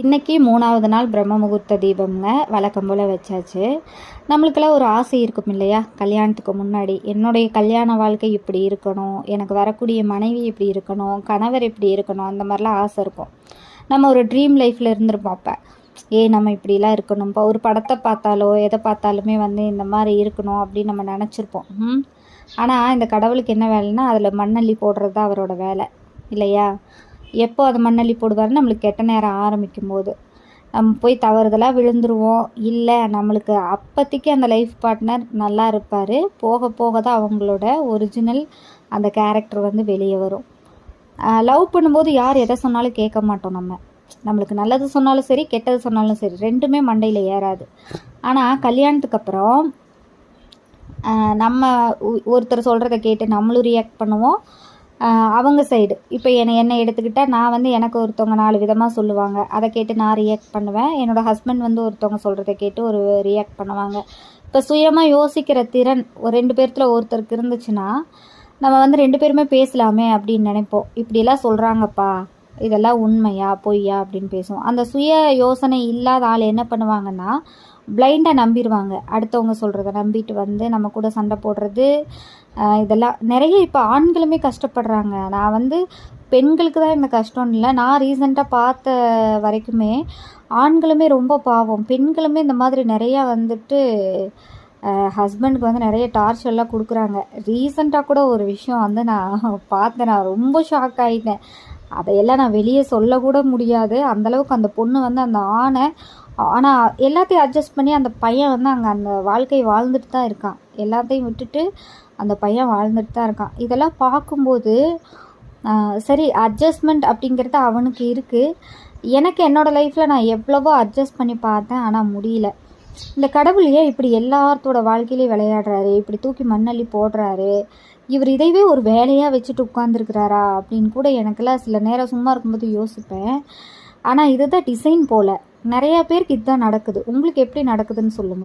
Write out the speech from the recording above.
இன்றைக்கி 3வது நாள் பிரம்ம முகூர்த்த தீபம்ங்க. வழக்கம் போல் வச்சாச்சு. நம்மளுக்கெல்லாம் ஒரு ஆசை இருக்கும் இல்லையா? கல்யாணத்துக்கு முன்னாடி என்னுடைய கல்யாண வாழ்க்கை இப்படி இருக்கணும், எனக்கு வரக்கூடிய மனைவி இப்படி இருக்கணும், கணவர் இப்படி இருக்கணும், அந்த மாதிரிலாம் ஆசை இருக்கும். நம்ம ஒரு ட்ரீம் லைஃப்பில் இருந்திருப்போம். அப்போ நம்ம இப்படிலாம் இருக்கணும், இப்போ ஒரு படத்தை பார்த்தாலோ எதை பார்த்தாலுமே இந்த மாதிரி இருக்கணும் அப்படின்னு நம்ம நினச்சிருப்போம். ஆனால் இந்த கடவுளுக்கு என்ன வேலைன்னா அதில் மண்ணள்ளி போடுறது தான் அவரோட வேலை இல்லையா? எப்போ அது மண்ணள்ளி போடுவார்னு நம்மளுக்கு கெட்ட நேரம் ஆரம்பிக்கும் போது நம்ம போய் தவறுதலாக விழுந்துருவோம். இல்லை, நம்மளுக்கு அப்போதைக்கு அந்த லைஃப் பார்ட்னர் நல்லா இருப்பார், போக போக தான் அவங்களோட ஒரிஜினல் அந்த கேரக்டர் வெளியே வரும். லவ் பண்ணும்போது யார் எதை சொன்னாலும் கேட்க மாட்டோம். நம்மளுக்கு நல்லது சொன்னாலும் சரி, கெட்டது சொன்னாலும் சரி, ரெண்டுமே மண்டையில் ஏறாது. ஆனால் கல்யாணத்துக்கு அப்புறம் நம்ம ஒருத்தர் சொல்கிறத கேட்டு நம்மளும் ரியாக்ட் பண்ணுவோம். அவங்க சைடு இப்போ என்னை எடுத்துக்கிட்டால் நான் எனக்கு ஒருத்தவங்க 4 விதமாக சொல்லுவாங்க, அதை கேட்டு நான் ரியாக்ட் பண்ணுவேன். என்னோடய ஹஸ்பண்ட் ஒருத்தவங்க சொல்கிறத கேட்டு ஒரு ரியாக்ட் பண்ணுவாங்க. இப்போ சுயமாக யோசிக்கிற திறன் ஒரு 2 பேர்த்தில் ஒருத்தருக்கு இருந்துச்சுன்னா நம்ம 2 பேருமே பேசலாமே அப்படின்னு நினைப்போம். இப்படிலாம் சொல்கிறாங்கப்பா, இதெல்லாம் உண்மையா பொய்யா அப்படின்னு பேசுவோம். அந்த சுய யோசனை இல்லாத ஆள் என்ன பண்ணுவாங்கன்னா பிளைண்டாக நம்பிடுவாங்க. அடுத்தவங்க சொல்கிறத நம்பிட்டு நம்ம கூட சண்டை போடுறது, இதெல்லாம் நிறைய இப்போ ஆண்களுமே கஷ்டப்படுறாங்க. நான் பெண்களுக்கு தான் இந்த கஷ்டம்னு இல்லை, நான் ரீசெண்டாக பார்த்த வரைக்குமே ஆண்களுமே ரொம்ப பாவம். பெண்களுமே இந்த மாதிரி நிறையா ஹஸ்பண்டுக்கு நிறைய டார்ச்சர்லாம் கொடுக்குறாங்க. ரீசெண்டாக கூட ஒரு விஷயம் நான் பார்த்தேன், நான் ரொம்ப ஷாக் ஆகிட்டேன். அதையெல்லாம் நான் வெளியே சொல்லக்கூட முடியாது, அந்தளவுக்கு அந்த பொண்ணு அந்த ஆணை ஆனால் எல்லாத்தையும் அட்ஜஸ்ட் பண்ணி அந்த பையன் அங்கே அந்த வாழ்க்கை வாழ்ந்துட்டு தான் இருக்கான். எல்லாத்தையும் விட்டுட்டு அந்த பையன் வாழ்ந்துட்டு தான் இருக்கான். இதெல்லாம் பார்க்கும்போது சரி, அட்ஜஸ்ட்மெண்ட் அப்படிங்கிறது அவனுக்கு இருக்குது. எனக்கு என்னோடய லைஃப்பில் நான் எவ்வளவோ அட்ஜஸ்ட் பண்ணி பார்த்தேன், ஆனால் முடியல. இந்த கடவுள் ஏன் இப்படி எல்லாத்தோட வாழ்க்கையிலையும் விளையாடுறாரு, இப்படி தூக்கி மண்ணள்ளி போடுறாரு, இவர் இதைவே ஒரு வேலையாக வச்சுட்டு உட்காந்துருக்கிறாரா அப்படின்னு கூட எனக்கெல்லாம் சில நேரம் சும்மா இருக்கும்போது யோசிப்பேன். ஆனால் இதுதான் டிசைன் போல். நிறையா பேருக்கு இதுதான் நடக்குது. உங்களுக்கு எப்படி நடக்குதுன்னு சொல்லுங்கள்.